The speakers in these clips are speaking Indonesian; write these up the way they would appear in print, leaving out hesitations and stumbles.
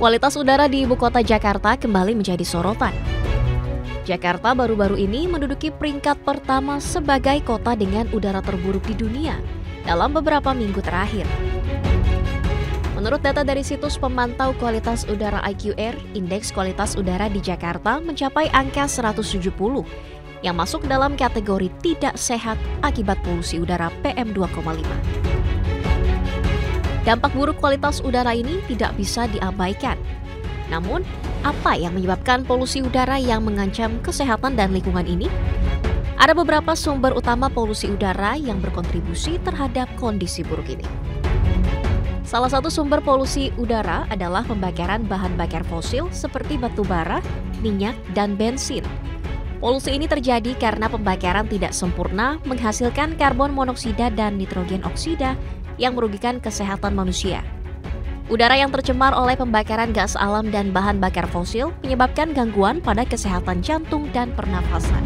Kualitas udara di ibu kota Jakarta kembali menjadi sorotan. Jakarta baru-baru ini menduduki peringkat pertama sebagai kota dengan udara terburuk di dunia dalam beberapa minggu terakhir. Menurut data dari situs pemantau kualitas udara IQR, indeks kualitas udara di Jakarta mencapai angka 170 yang masuk dalam kategori tidak sehat akibat polusi udara PM2,5. Dampak buruk kualitas udara ini tidak bisa diabaikan. Namun, apa yang menyebabkan polusi udara yang mengancam kesehatan dan lingkungan ini? Ada beberapa sumber utama polusi udara yang berkontribusi terhadap kondisi buruk ini. Salah satu sumber polusi udara adalah pembakaran bahan bakar fosil seperti batu bara, minyak, dan bensin. Polusi ini terjadi karena pembakaran tidak sempurna menghasilkan karbon monoksida dan nitrogen oksida yang merugikan kesehatan manusia. Udara yang tercemar oleh pembakaran gas alam dan bahan bakar fosil menyebabkan gangguan pada kesehatan jantung dan pernafasan.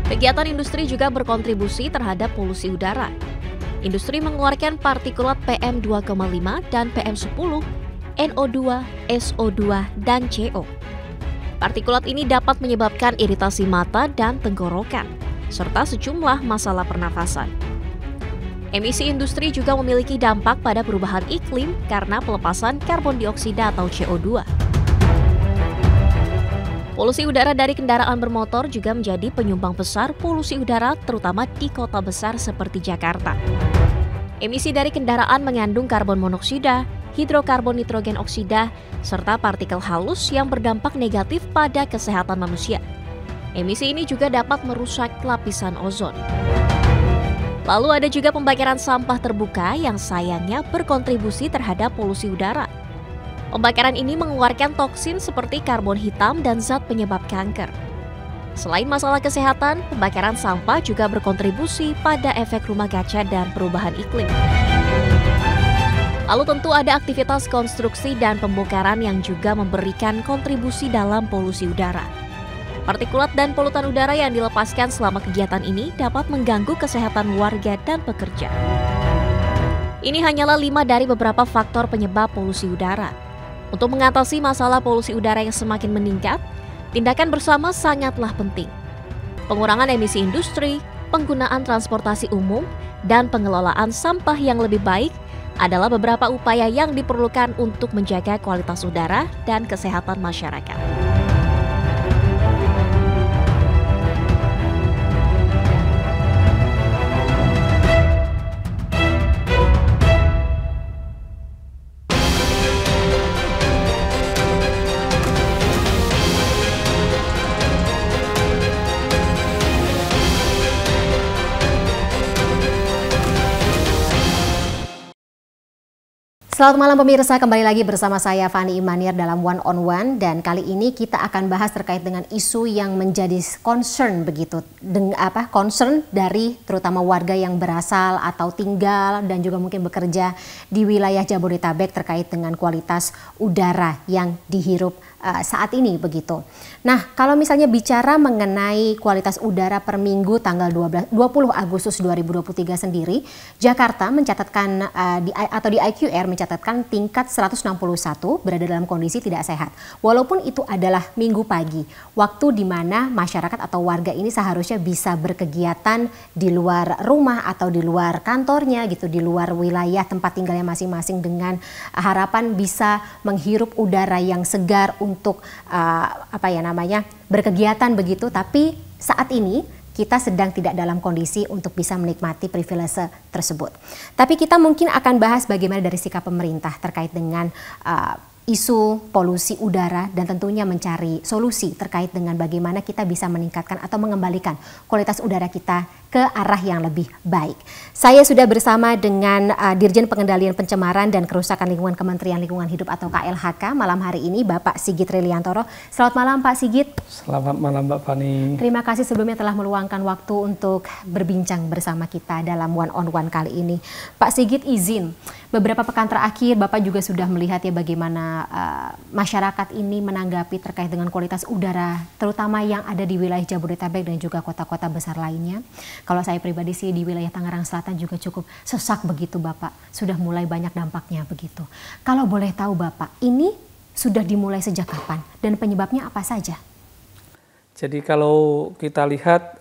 Kegiatan industri juga berkontribusi terhadap polusi udara. Industri mengeluarkan partikulat PM2,5 dan PM10, NO2, SO2, dan CO. Partikulat ini dapat menyebabkan iritasi mata dan tenggorokan, serta sejumlah masalah pernafasan. Emisi industri juga memiliki dampak pada perubahan iklim karena pelepasan karbon dioksida atau CO2. Polusi udara dari kendaraan bermotor juga menjadi penyumbang besar polusi udara terutama di kota besar seperti Jakarta. Emisi dari kendaraan mengandung karbon monoksida, hidrokarbon nitrogen oksida, serta partikel halus yang berdampak negatif pada kesehatan manusia. Emisi ini juga dapat merusak lapisan ozon. Lalu ada juga pembakaran sampah terbuka yang sayangnya berkontribusi terhadap polusi udara. Pembakaran ini mengeluarkan toksin seperti karbon hitam dan zat penyebab kanker. Selain masalah kesehatan, pembakaran sampah juga berkontribusi pada efek rumah kaca dan perubahan iklim. Lalu tentu ada aktivitas konstruksi dan pembongkaran yang juga memberikan kontribusi dalam polusi udara. Partikulat dan polutan udara yang dilepaskan selama kegiatan ini dapat mengganggu kesehatan warga dan pekerja. Ini hanyalah 5 dari beberapa faktor penyebab polusi udara. Untuk mengatasi masalah polusi udara yang semakin meningkat, tindakan bersama sangatlah penting. Pengurangan emisi industri, penggunaan transportasi umum, dan pengelolaan sampah yang lebih baik adalah beberapa upaya yang diperlukan untuk menjaga kualitas udara dan kesehatan masyarakat. Selamat malam pemirsa, kembali lagi bersama saya Fani Imaniar dalam One on One, dan kali ini kita akan bahas terkait dengan isu yang menjadi concern concern dari terutama warga yang berasal atau tinggal dan juga mungkin bekerja di wilayah Jabodetabek terkait dengan kualitas udara yang dihirup saat ini begitu. Nah, kalau misalnya bicara mengenai kualitas udara per minggu tanggal 20 Agustus 2023 sendiri, Jakarta mencatatkan di IQR mencatatkan tingkat 161 berada dalam kondisi tidak sehat. Walaupun itu adalah minggu pagi, waktu di mana masyarakat atau warga ini seharusnya bisa berkegiatan di luar rumah atau di luar kantornya gitu, di luar wilayah tempat tinggalnya masing-masing dengan harapan bisa menghirup udara yang segar untuk berkegiatan begitu. Tapi saat ini kita sedang tidak dalam kondisi untuk bisa menikmati privilege tersebut. Tapi kita mungkin akan bahas bagaimana dari sikap pemerintah terkait dengan isu polusi udara dan tentunya mencari solusi terkait dengan bagaimana kita bisa meningkatkan atau mengembalikan kualitas udara kita ke arah yang lebih baik. Saya sudah bersama dengan Dirjen Pengendalian Pencemaran dan Kerusakan Lingkungan Kementerian Lingkungan Hidup atau KLHK malam hari ini, Bapak Sigit Reliantoro. Selamat malam Pak Sigit. Selamat malam Mbak Fani. Terima kasih sebelumnya telah meluangkan waktu untuk berbincang bersama kita dalam One on One kali ini. Pak Sigit, izin beberapa pekan terakhir Bapak juga sudah melihat ya bagaimana masyarakat ini menanggapi terkait dengan kualitas udara, terutama yang ada di wilayah Jabodetabek dan juga kota-kota besar lainnya. Kalau saya pribadi sih di wilayah Tangerang Selatan juga cukup sesak begitu Bapak, sudah mulai banyak dampaknya begitu. Kalau boleh tahu Bapak, ini sudah dimulai sejak kapan dan penyebabnya apa saja? Jadi kalau kita lihat,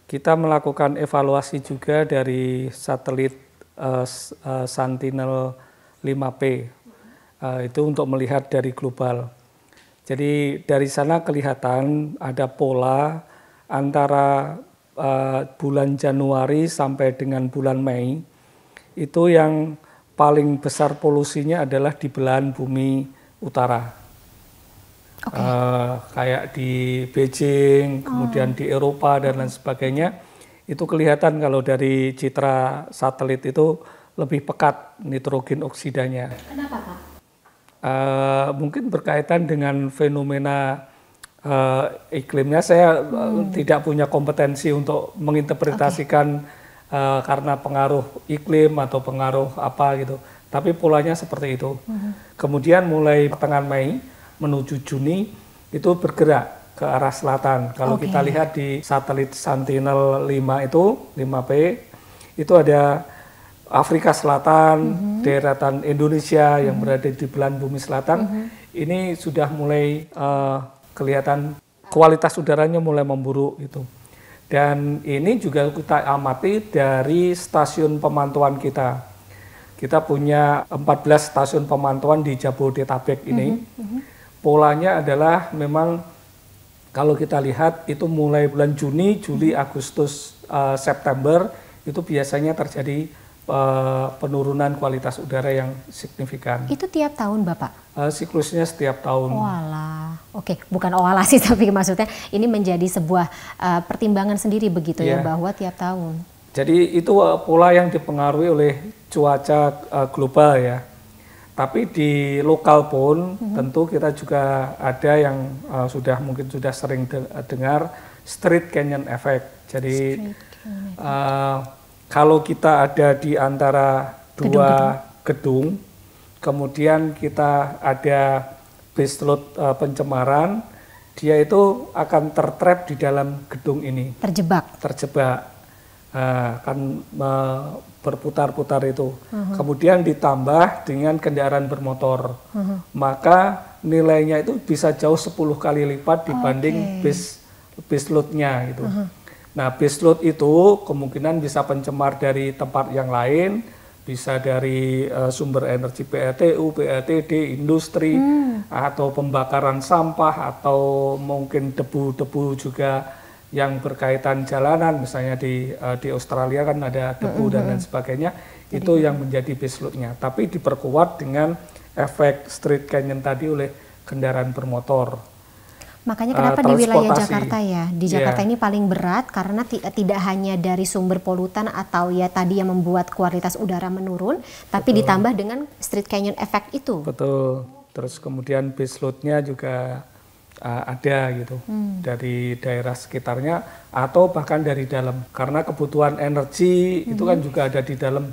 kita melakukan evaluasi juga dari satelit Sentinel-5P, itu untuk melihat dari global. Jadi dari sana kelihatan ada pola antara bulan Januari sampai dengan bulan Mei, itu yang paling besar polusinya adalah di belahan bumi utara. Kayak di Beijing, kemudian di Eropa dan lain sebagainya, itu kelihatan kalau dari citra satelit itu lebih pekat nitrogen oksidanya. Kenapa Pak? Mungkin berkaitan dengan fenomena iklimnya. Saya tidak punya kompetensi untuk menginterpretasikan karena pengaruh iklim atau pengaruh apa gitu. Tapi polanya seperti itu. Kemudian mulai pertengahan Mei menuju Juni itu bergerak ke arah selatan. Kalau kita lihat di satelit Sentinel-5 itu, 5P, itu ada Afrika Selatan, daratan Indonesia yang berada di belahan bumi selatan. Ini sudah mulai kelihatan kualitas udaranya mulai memburuk gitu. Dan ini juga kita amati dari stasiun pemantauan kita. Kita punya 14 stasiun pemantauan di Jabodetabek ini. Polanya adalah memang kalau kita lihat itu mulai bulan Juni, Juli, Agustus, September itu biasanya terjadi penurunan kualitas udara yang signifikan. Itu tiap tahun Bapak? Siklusnya setiap tahun. Walah, oke, bukan oalah sih tapi maksudnya ini menjadi sebuah pertimbangan sendiri begitu ya bahwa tiap tahun. Jadi itu pola yang dipengaruhi oleh cuaca global ya. Tapi di lokal pun tentu kita juga ada yang mungkin sudah sering dengar street canyon effect. Jadi kalau kita ada di antara dua gedung, kemudian kita ada baseload pencemaran, dia itu akan tertrap di dalam gedung ini. Terjebak. Akan berputar-putar itu. Kemudian ditambah dengan kendaraan bermotor. Maka nilainya itu bisa jauh 10 kali lipat dibanding base load-nya gitu. Nah, base load itu kemungkinan bisa pencemar dari tempat yang lain, bisa dari sumber energi PLTU, PLTD, industri, atau pembakaran sampah, atau mungkin debu-debu juga yang berkaitan jalanan, misalnya di Australia kan ada debu dan lain sebagainya, itu yang menjadi baseload-nya. Tapi diperkuat dengan efek street canyon tadi oleh kendaraan bermotor. Makanya kenapa di wilayah Jakarta ya, di Jakarta ini paling berat karena tidak hanya dari sumber polutan atau ya tadi yang membuat kualitas udara menurun, tapi ditambah dengan street canyon effect itu. Betul. Terus kemudian baseload-nya juga ada gitu dari daerah sekitarnya atau bahkan dari dalam, karena kebutuhan energi itu kan juga ada di dalam.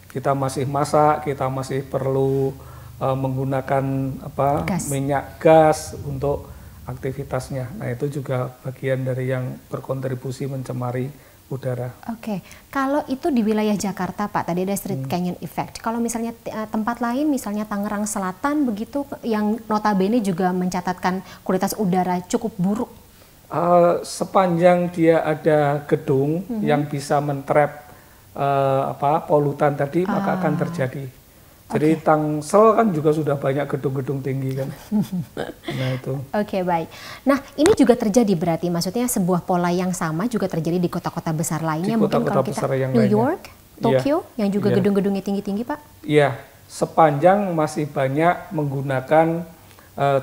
Kita masih masak, kita masih perlu menggunakan minyak gas untuk aktivitasnya. Nah, itu juga bagian dari yang berkontribusi mencemari udara. Oke, kalau itu di wilayah Jakarta Pak, tadi ada street canyon effect. Kalau misalnya tempat lain, misalnya Tangerang Selatan begitu, yang notabene juga mencatatkan kualitas udara cukup buruk. Sepanjang dia ada gedung yang bisa mentrap polutan tadi, maka akan terjadi. Jadi Tangsel kan juga sudah banyak gedung-gedung tinggi kan. Nah itu. Oke, baik. Nah ini juga terjadi berarti, maksudnya sebuah pola yang sama juga terjadi di kota-kota besar lainnya. Mungkin kalau kita New York, Tokyo, yang juga gedung-gedungnya tinggi-tinggi Pak? Iya, sepanjang masih banyak menggunakan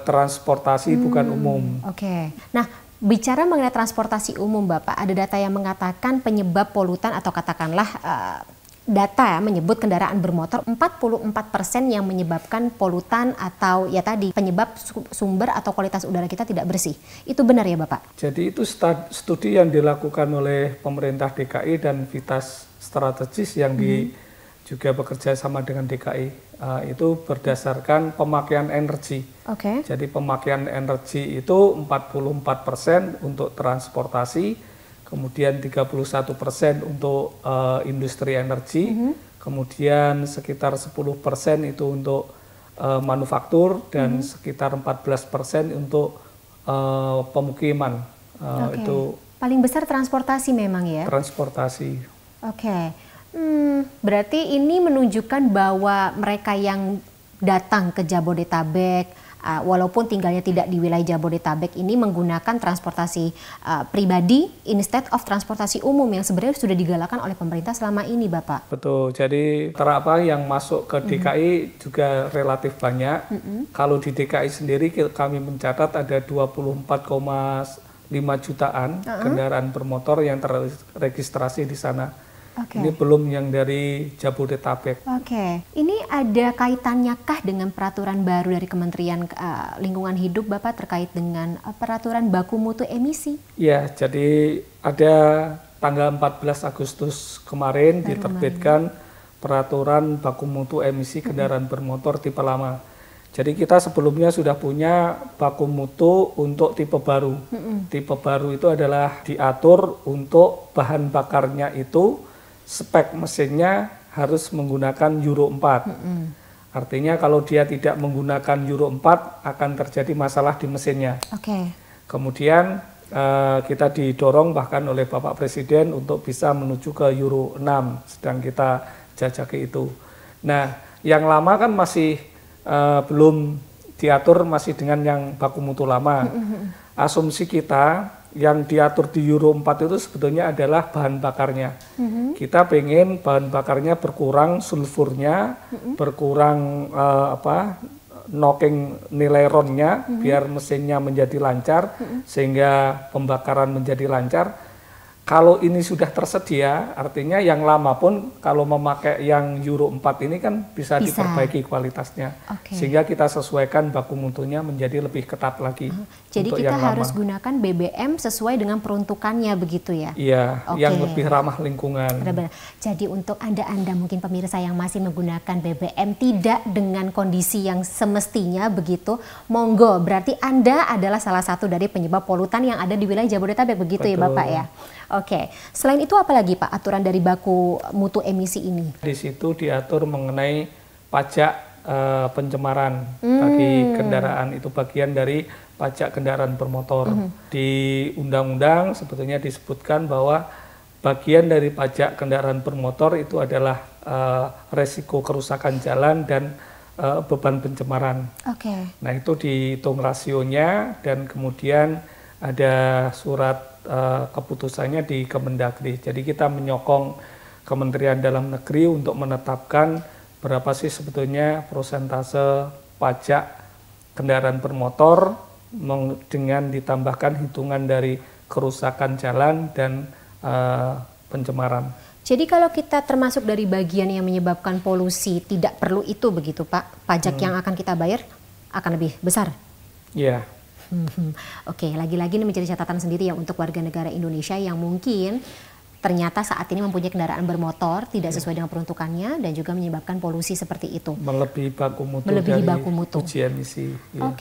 transportasi bukan umum. Oke. Nah, bicara mengenai transportasi umum Bapak, ada data yang mengatakan penyebab polutan atau katakanlah data menyebut kendaraan bermotor 44% yang menyebabkan polutan atau ya tadi penyebab sumber atau kualitas udara kita tidak bersih. Itu benar ya Bapak? Jadi itu studi yang dilakukan oleh pemerintah DKI dan Vitas Strategis yang juga bekerja sama dengan DKI. Itu berdasarkan pemakaian energi. Jadi pemakaian energi itu 44% untuk transportasi, kemudian 31% untuk industri energi, kemudian sekitar 10% itu untuk manufaktur, dan sekitar 14% untuk pemukiman. Itu paling besar transportasi memang ya? Transportasi. Berarti ini menunjukkan bahwa mereka yang datang ke Jabodetabek, walaupun tinggalnya tidak di wilayah Jabodetabek, ini menggunakan transportasi pribadi instead of transportasi umum yang sebenarnya sudah digalakan oleh pemerintah selama ini, Bapak. Betul, jadi terapa yang masuk ke DKI juga relatif banyak. Kalau di DKI sendiri kami mencatat ada 24,5 jutaan kendaraan bermotor yang terregistrasi di sana. Ini belum yang dari Jabodetabek. Ini ada kaitannya kah dengan peraturan baru dari Kementerian Lingkungan Hidup, Bapak, terkait dengan peraturan baku mutu emisi? Ya, jadi ada tanggal 14 Agustus kemarin diterbitkan peraturan baku mutu emisi kendaraan bermotor tipe lama. Jadi kita sebelumnya sudah punya baku mutu untuk tipe baru. Tipe baru itu adalah diatur untuk bahan bakarnya itu spek mesinnya harus menggunakan Euro 4. Artinya kalau dia tidak menggunakan Euro 4 akan terjadi masalah di mesinnya. Kemudian kita didorong bahkan oleh Bapak Presiden untuk bisa menuju ke Euro 6, sedang kita jajaki itu. Nah, yang lama kan masih belum diatur, masih dengan yang baku mutu lama. Asumsi kita yang diatur di Euro 4 itu sebetulnya adalah bahan bakarnya. Kita pengen bahan bakarnya berkurang sulfurnya, berkurang knocking nilai RON-nya, biar mesinnya menjadi lancar, sehingga pembakaran menjadi lancar. Kalau ini sudah tersedia, artinya yang lama pun kalau memakai yang Euro 4 ini kan bisa diperbaiki kualitasnya. Sehingga kita sesuaikan baku mutunya menjadi lebih ketat lagi. Jadi kita harus gunakan BBM sesuai dengan peruntukannya begitu ya? Iya, yang lebih ramah lingkungan. Benar-benar. Jadi untuk Anda mungkin pemirsa yang masih menggunakan BBM tidak dengan kondisi yang semestinya begitu, monggo, berarti Anda adalah salah satu dari penyebab polutan yang ada di wilayah Jabodetabek begitu. Betul. Ya Bapak ya? Selain itu apa lagi Pak aturan dari baku mutu emisi ini? Di situ diatur mengenai pajak pencemaran bagi kendaraan, itu bagian dari pajak kendaraan bermotor. Di undang-undang sebetulnya disebutkan bahwa bagian dari pajak kendaraan bermotor itu adalah resiko kerusakan jalan dan beban pencemaran. Nah, itu dihitung rasionya dan kemudian ada surat keputusannya di Kemendagri. Jadi kita menyokong Kementerian Dalam Negeri untuk menetapkan berapa sih sebetulnya persentase pajak kendaraan bermotor dengan ditambahkan hitungan dari kerusakan jalan dan pencemaran. Jadi kalau kita termasuk dari bagian yang menyebabkan polusi, tidak perlu itu begitu Pak? Pajak yang akan kita bayar akan lebih besar? Iya. Lagi-lagi ini menjadi catatan sendiri ya untuk warga negara Indonesia yang mungkin ternyata saat ini mempunyai kendaraan bermotor tidak sesuai dengan peruntukannya dan juga menyebabkan polusi seperti itu. Melebihi baku mutu uji emisi. Ya.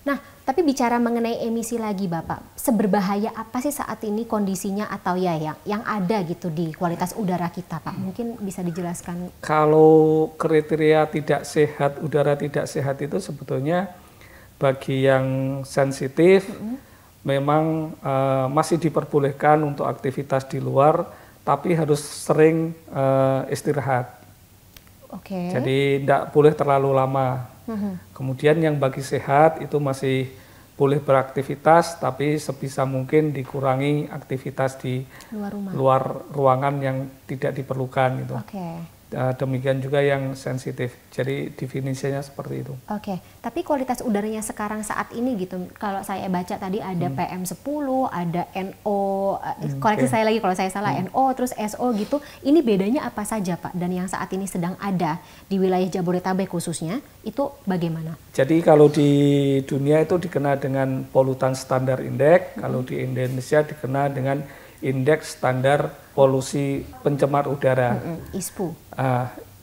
Nah, tapi bicara mengenai emisi lagi Bapak, seberbahaya apa sih saat ini kondisinya atau yang ada gitu di kualitas udara kita Pak? Mungkin bisa dijelaskan. Kalau kriteria tidak sehat, udara tidak sehat itu sebetulnya bagi yang sensitif memang masih diperbolehkan untuk aktivitas di luar, tapi harus sering istirahat. Jadi tidak boleh terlalu lama. Kemudian yang bagi sehat itu masih boleh beraktivitas, tapi sebisa mungkin dikurangi aktivitas di luar ruangan yang tidak diperlukan gitu. Demikian juga yang sensitif. Jadi definisinya seperti itu. Tapi kualitas udaranya sekarang saat ini gitu, kalau saya baca tadi ada PM10, ada NO, koreksi saya lagi kalau saya salah, NO, terus SO gitu. Ini bedanya apa saja Pak? Dan yang saat ini sedang ada di wilayah Jabodetabek khususnya, itu bagaimana? Jadi kalau di dunia itu dikenal dengan polutan standar indeks, kalau di Indonesia dikenal dengan indeks standar polusi pencemar udara. ISPU.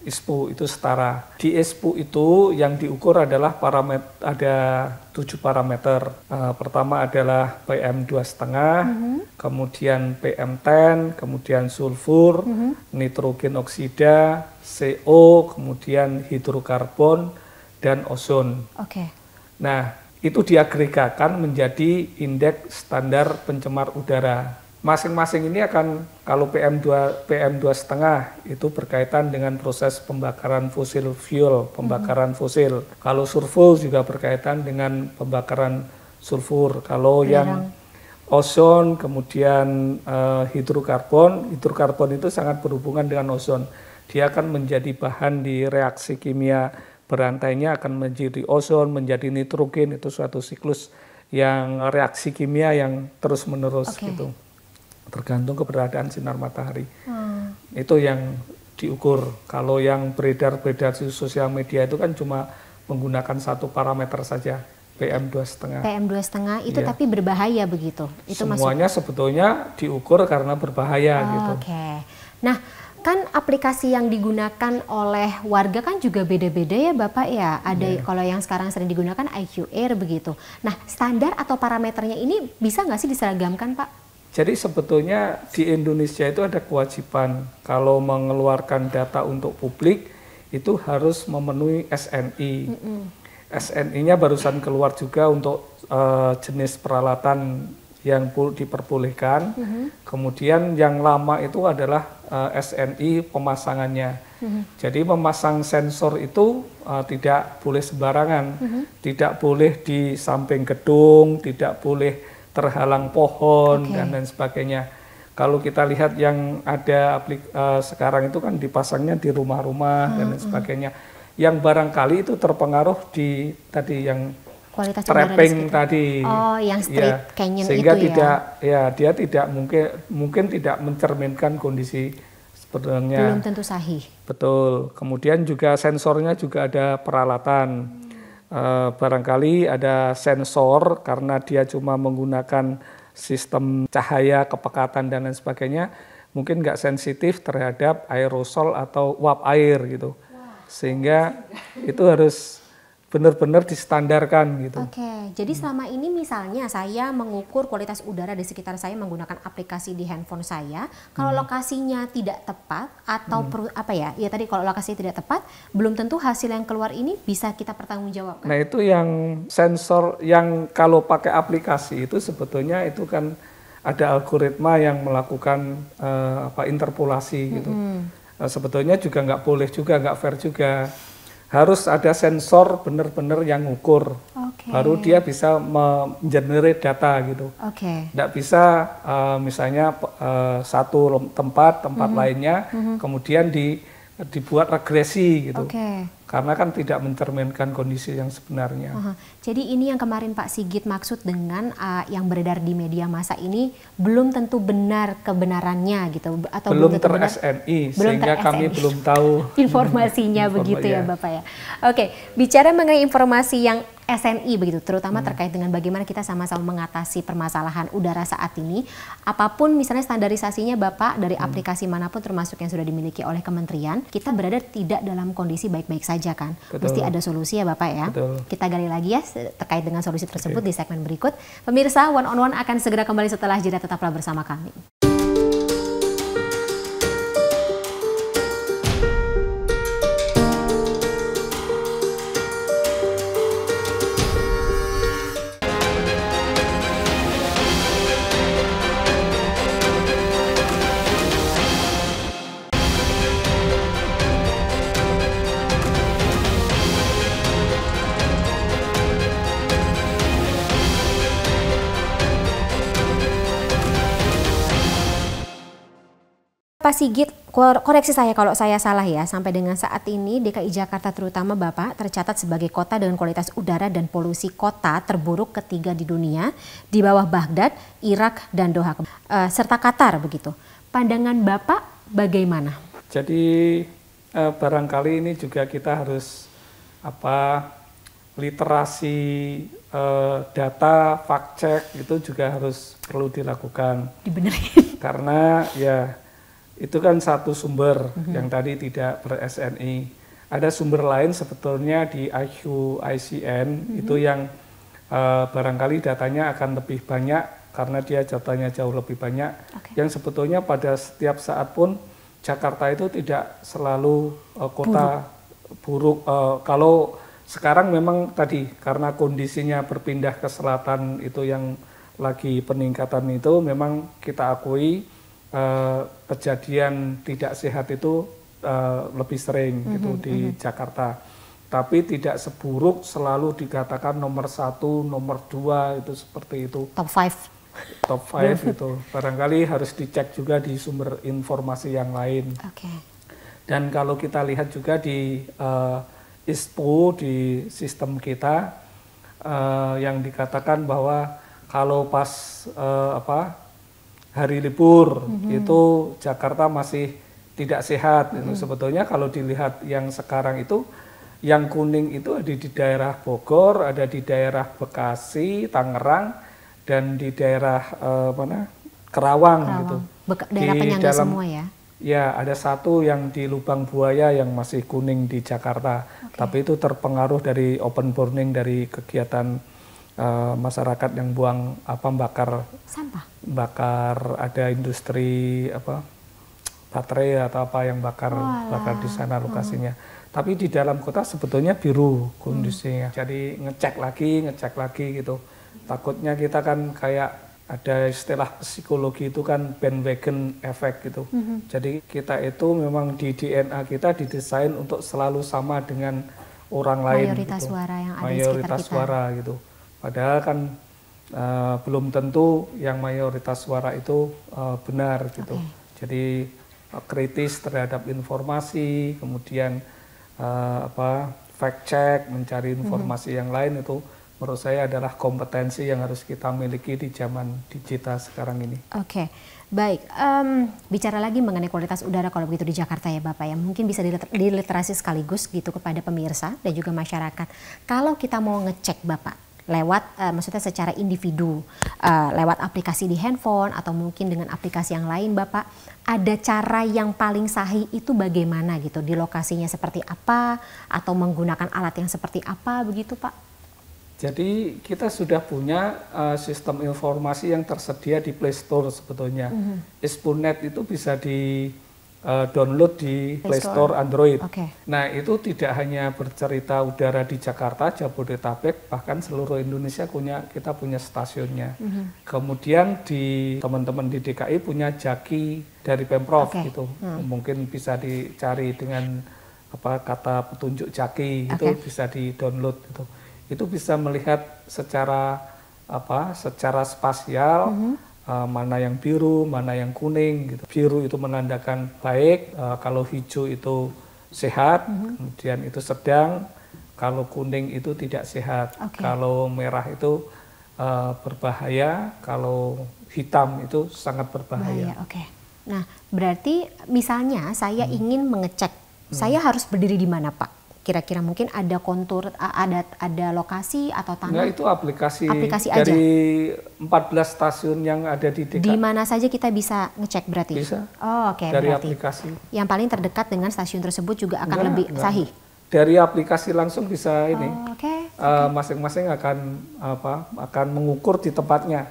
ISPO itu setara. Di ISPO itu yang diukur adalah parameter, ada 7 parameter. Pertama adalah PM2,5, kemudian PM10, kemudian sulfur, nitrogen oksida, CO, kemudian hidrokarbon, dan ozon. Nah, itu diagregatkan menjadi indeks standar pencemar udara. Masing-masing ini akan, kalau PM2,5 itu berkaitan dengan proses pembakaran fosil fuel, pembakaran fosil. Kalau sulfur juga berkaitan dengan pembakaran sulfur. Kalau yang ozon, kemudian hidrokarbon itu sangat berhubungan dengan ozon. Dia akan menjadi bahan di reaksi kimia berantainya, akan menjadi ozon, menjadi nitrogen, itu suatu siklus yang reaksi kimia yang terus-menerus gitu. Tergantung keberadaan sinar matahari. Itu yang diukur. Kalau yang beredar-beredar di sosial media itu kan cuma menggunakan satu parameter saja, PM2,5. PM2,5 itu tapi berbahaya begitu? Itu semuanya sebetulnya diukur karena berbahaya gitu. Nah, kan aplikasi yang digunakan oleh warga kan juga beda-beda ya Bapak ya. Ada kalau yang sekarang sering digunakan IQ Air begitu. Nah, standar atau parameternya ini bisa nggak sih diseragamkan Pak? Jadi sebetulnya di Indonesia itu ada kewajiban kalau mengeluarkan data untuk publik itu harus memenuhi SNI. SNI-nya barusan keluar juga untuk jenis peralatan yang diperbolehkan. Kemudian yang lama itu adalah SNI pemasangannya. Jadi memasang sensor itu tidak boleh sembarangan, tidak boleh di samping gedung, tidak boleh terhalang pohon dan lain sebagainya. Kalau kita lihat yang ada sekarang itu kan dipasangnya di rumah-rumah dan lain sebagainya. Yang barangkali itu terpengaruh di tadi yang kualitas trapping tadi. Oh, yang street canyon sehingga itu tidak, dia tidak mungkin tidak mencerminkan kondisi sebenarnya. Belum tentu sahih. Betul. Kemudian juga sensornya juga ada peralatan. Barangkali ada sensor karena dia cuma menggunakan sistem cahaya, kepekatan dan lain sebagainya, mungkin nggak sensitif terhadap aerosol atau uap air gitu. Sehingga itu harus benar-benar distandarkan gitu. Jadi selama ini misalnya saya mengukur kualitas udara di sekitar saya menggunakan aplikasi di handphone saya, kalau lokasinya tidak tepat atau tadi kalau lokasinya tidak tepat, belum tentu hasil yang keluar ini bisa kita pertanggungjawabkan. Nah itu yang sensor yang kalau pakai aplikasi itu sebetulnya itu kan ada algoritma yang melakukan interpolasi gitu. Sebetulnya juga nggak boleh juga, nggak fair juga. Harus ada sensor benar-benar yang ngukur, baru dia bisa mengenerate data gitu. Nggak bisa misalnya satu tempat lainnya, kemudian dibuat regresi gitu. Karena kan tidak mencerminkan kondisi yang sebenarnya. Jadi ini yang kemarin Pak Sigit maksud dengan yang beredar di media massa ini belum tentu benar kebenarannya gitu, atau belum ter-SNI, sehingga kami belum tahu informasinya begitu ya Bapak ya. Bicara mengenai informasi yang SNI begitu, terutama terkait dengan bagaimana kita sama-sama mengatasi permasalahan udara saat ini. Apapun misalnya standarisasinya Bapak dari aplikasi manapun termasuk yang sudah dimiliki oleh kementerian, kita berada tidak dalam kondisi baik-baik saja kan. Mesti ada solusi ya Bapak ya. Kita gali lagi ya terkait dengan solusi tersebut di segmen berikut. Pemirsa, One on One akan segera kembali setelah jeda, tetaplah bersama kami. Pak Sigit, koreksi saya kalau saya salah ya, sampai dengan saat ini DKI Jakarta terutama Bapak tercatat sebagai kota dengan kualitas udara dan polusi kota terburuk ketiga di dunia, di bawah Baghdad, Irak, dan Doha, serta Qatar begitu. Pandangan Bapak bagaimana? Jadi barangkali ini juga kita harus literasi data, fact check itu juga harus perlu dilakukan. Dibenerin. Karena ya Itu kan satu sumber yang tadi tidak ber-SNI. Ada sumber lain sebetulnya di IQICN itu yang barangkali datanya akan lebih banyak karena dia datanya jauh lebih banyak. Yang sebetulnya pada setiap saat pun Jakarta itu tidak selalu kota buruk. Kalau sekarang memang tadi karena kondisinya berpindah ke selatan itu yang lagi peningkatan itu, memang kita akui kejadian tidak sehat itu lebih sering gitu di Jakarta. Tapi tidak seburuk selalu dikatakan nomor 1, nomor 2 itu seperti itu. Top 5. Top 5 itu. Barangkali harus dicek juga di sumber informasi yang lain. Dan kalau kita lihat juga di ISPO, di sistem kita, yang dikatakan bahwa kalau pas hari libur itu Jakarta masih tidak sehat. Sebetulnya kalau dilihat yang sekarang itu, yang kuning itu ada di daerah Bogor, ada di daerah Bekasi, Tangerang, dan di daerah Kerawang gitu. Daerah penyangga semua ya? Ya, ada satu yang di Lubang Buaya yang masih kuning di Jakarta. Tapi itu terpengaruh dari open burning, dari kegiatan masyarakat yang buang bakar sampah, ada industri baterai atau apa yang bakar di sana lokasinya. Tapi di dalam kota sebetulnya biru kondisinya. Jadi ngecek lagi gitu. Takutnya kita kan kayak ada istilah psikologi itu kan bandwagon effect gitu. Jadi kita itu memang di DNA kita didesain untuk selalu sama dengan orang lain. Mayoritas gitu. suara yang ada mayoritas di sekitar kita. Suara gitu. Padahal kan belum tentu yang mayoritas suara itu benar gitu. Jadi kritis terhadap informasi, kemudian fact check, mencari informasi yang lain itu menurut saya adalah kompetensi yang harus kita miliki di zaman digital sekarang ini. Baik. Bicara lagi mengenai kualitas udara kalau begitu di Jakarta ya Bapak ya, mungkin bisa diliterasi sekaligus gitu kepada pemirsa dan juga masyarakat. Kalau kita mau ngecek Bapak, lewat maksudnya secara individu, lewat aplikasi di handphone atau mungkin dengan aplikasi yang lain Bapak, ada cara yang paling sahih itu bagaimana gitu, di lokasinya seperti apa atau menggunakan alat yang seperti apa begitu Pak? Jadi kita sudah punya sistem informasi yang tersedia di Play Store sebetulnya. ISPONet itu bisa di download di Play Store Android. Nah itu tidak hanya bercerita udara di Jakarta, Jabodetabek, bahkan seluruh Indonesia kita punya stasiunnya. Kemudian di teman-teman di DKI punya Jaki dari Pemprov gitu. Mungkin bisa dicari dengan kata petunjuk Jaki itu bisa di download gitu. Itu bisa melihat secara spasial. Mana yang biru, mana yang kuning gitu. Biru itu menandakan baik, kalau hijau itu sehat, kemudian itu sedang, kalau kuning itu tidak sehat, kalau merah itu berbahaya, kalau hitam itu sangat berbahaya. Nah, berarti misalnya saya ingin mengecek, saya harus berdiri di mana Pak? Kira-kira mungkin ada kontur, ada lokasi atau tanah? Enggak, itu aplikasi dari aja. 14 stasiun yang ada di DKI. Di mana saja kita bisa ngecek berarti? Bisa. Dari berarti aplikasi. Yang paling terdekat dengan stasiun tersebut juga akan lebih sahih? Dari aplikasi langsung bisa ini. Masing-masing akan mengukur di tempatnya.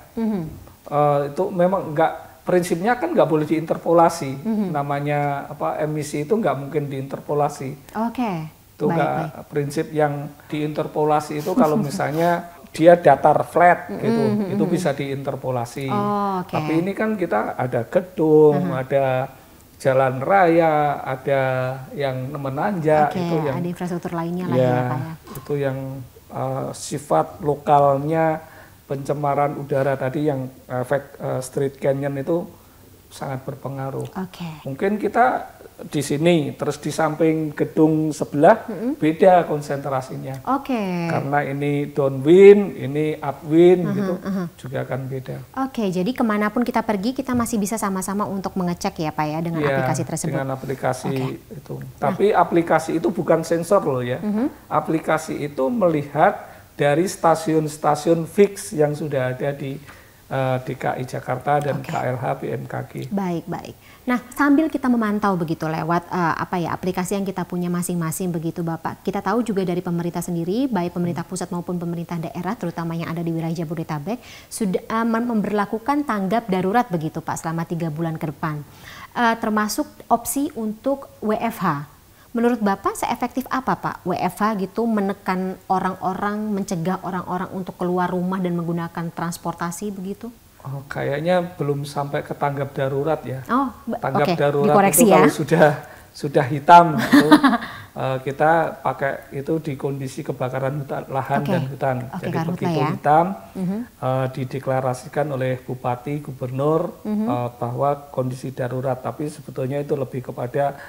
Itu memang prinsipnya kan nggak boleh diinterpolasi. Namanya emisi itu nggak mungkin diinterpolasi. Itu prinsip yang diinterpolasi itu kalau misalnya dia datar flat gitu, itu bisa diinterpolasi. Tapi ini kan kita ada gedung, ada jalan raya, ada yang menanjak, itu yang ada infrastruktur lainnya lah ya Pak ya. Itu yang sifat lokalnya pencemaran udara tadi yang efek street canyon itu sangat berpengaruh. Mungkin kita di sini, terus di samping gedung sebelah beda konsentrasinya. Karena ini downwind, ini upwind gitu, juga akan beda. Jadi kemanapun kita pergi, kita masih bisa sama-sama untuk mengecek ya Pak ya dengan aplikasi tersebut. Dengan aplikasi itu. Tapi aplikasi itu bukan sensor loh ya. Aplikasi itu melihat dari stasiun-stasiun fix yang sudah ada di DKI Jakarta dan KLH BMKG. Baik, baik. Nah, sambil kita memantau begitu lewat aplikasi yang kita punya masing-masing begitu Bapak. Kita tahu juga dari pemerintah sendiri, baik pemerintah pusat maupun pemerintah daerah, terutama yang ada di wilayah Jabodetabek, sudah memberlakukan tanggap darurat begitu Pak selama 3 bulan ke depan. Termasuk opsi untuk WFH. Menurut Bapak seefektif apa Pak WFH gitu menekan orang-orang, mencegah orang-orang untuk keluar rumah dan menggunakan transportasi begitu? Oh, kayaknya belum sampai ke tanggap darurat ya. Oh, tanggap darurat dikoreksi itu ya. kalau sudah hitam itu kita pakai itu di kondisi kebakaran lahan dan hutan. Jadi begitu ya. hitam dideklarasikan oleh bupati, gubernur bahwa kondisi darurat. Tapi sebetulnya itu lebih kepada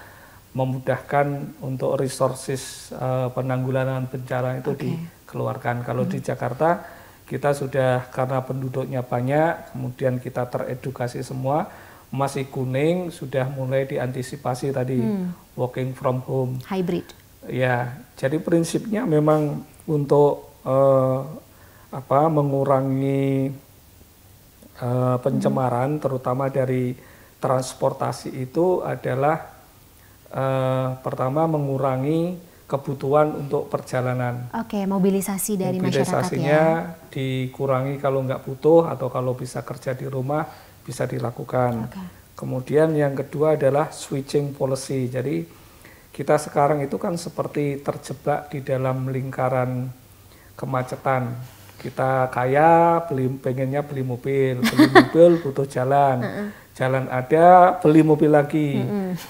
memudahkan untuk resources penanggulangan bencana itu dikeluarkan. Kalau di Jakarta kita sudah karena penduduknya banyak, kemudian kita teredukasi semua, masih kuning sudah mulai diantisipasi tadi working from home. Hybrid. Ya, jadi prinsipnya memang untuk mengurangi pencemaran, terutama dari transportasi itu adalah pertama mengurangi kebutuhan untuk perjalanan. Mobilisasi dari masyarakat ya. Mobilisasinya dikurangi kalau nggak butuh atau kalau bisa kerja di rumah bisa dilakukan. Kemudian yang kedua adalah switching policy. Jadi kita sekarang itu kan seperti terjebak di dalam lingkaran kemacetan. Kita kaya, pengennya beli mobil butuh jalan. Jalan ada, beli mobil lagi,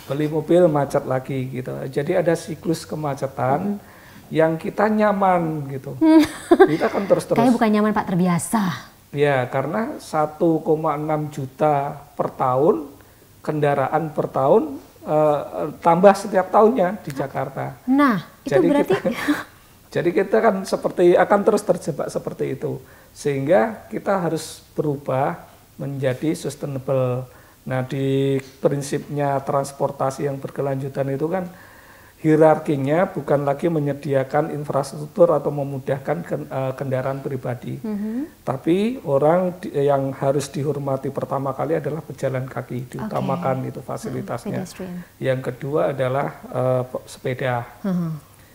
beli mobil macet lagi gitu. Jadi ada siklus kemacetan yang kita nyaman gitu. Kita kan terus-terus. Kayak bukan nyaman Pak, terbiasa. Ya, karena 1,6 juta per tahun kendaraan per tahun tambah setiap tahunnya di Jakarta. Nah, itu jadi berarti jadi kita kan akan terus terjebak seperti itu. Sehingga kita harus berubah menjadi sustainable. Nah, di prinsipnya transportasi yang berkelanjutan itu kan hierarkinya bukan lagi menyediakan infrastruktur atau memudahkan kendaraan pribadi. Tapi orang yang harus dihormati pertama kali adalah pejalan kaki, diutamakan itu fasilitasnya. Yang kedua adalah sepeda.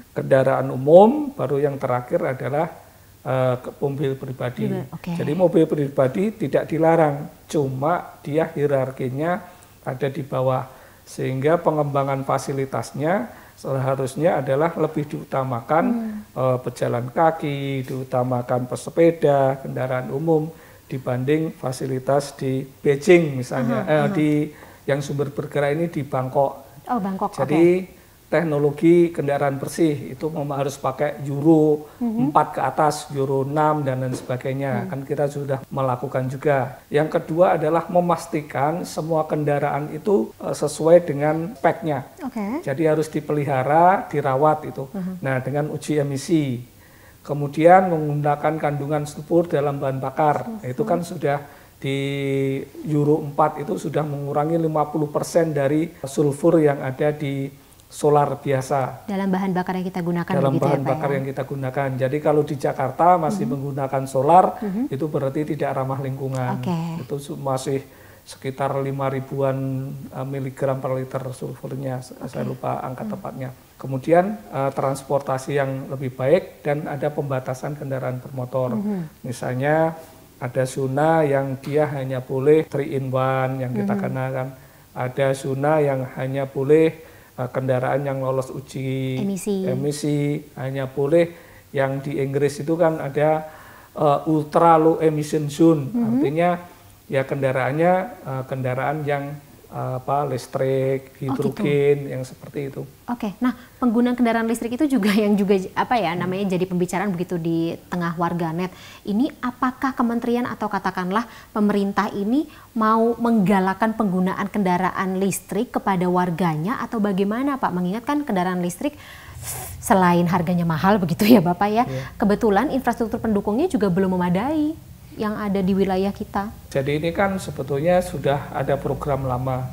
Kendaraan umum, baru yang terakhir adalah mobil pribadi. Jadi mobil pribadi tidak dilarang, cuma dia hierarkinya ada di bawah, sehingga pengembangan fasilitasnya seharusnya adalah lebih diutamakan pejalan kaki, diutamakan pesepeda, kendaraan umum dibanding fasilitas di Beijing misalnya, di yang sumber bergerak ini di Bangkok. Bangkok. Jadi teknologi kendaraan bersih itu harus pakai Euro 4 ke atas, Euro 6 dan lain sebagainya. Kan kita sudah melakukan juga. Yang kedua adalah memastikan semua kendaraan itu sesuai dengan speknya. Jadi harus dipelihara, dirawat itu. Nah, dengan uji emisi. Kemudian menggunakan kandungan sulfur dalam bahan bakar. Itu kan sudah di Euro 4 itu sudah mengurangi 50% dari sulfur yang ada di solar biasa. Dalam bahan bakar yang kita gunakan. Dalam bahan bakar yang kita gunakan. Jadi kalau di Jakarta masih menggunakan solar, itu berarti tidak ramah lingkungan. Itu masih sekitar 5.000-an miligram per liter sulfurnya, saya lupa angka tepatnya. Kemudian transportasi yang lebih baik dan ada pembatasan kendaraan bermotor. Misalnya ada zona yang dia hanya boleh 3-in-1 yang kita kenakan. Ada zona yang hanya boleh kendaraan yang lolos uji emisi, hanya boleh yang di Inggris itu kan ada ultra low emission zone, artinya ya kendaraannya kendaraan yang listrik, hidrogen, yang seperti itu. Nah penggunaan kendaraan listrik itu juga yang namanya jadi pembicaraan begitu di tengah warganet. Ini apakah kementerian atau katakanlah pemerintah ini mau menggalakkan penggunaan kendaraan listrik kepada warganya atau bagaimana Pak? Mengingatkan kendaraan listrik selain harganya mahal begitu ya Bapak ya, kebetulan infrastruktur pendukungnya juga belum memadai yang ada di wilayah kita. Jadi ini kan sebetulnya sudah ada program lama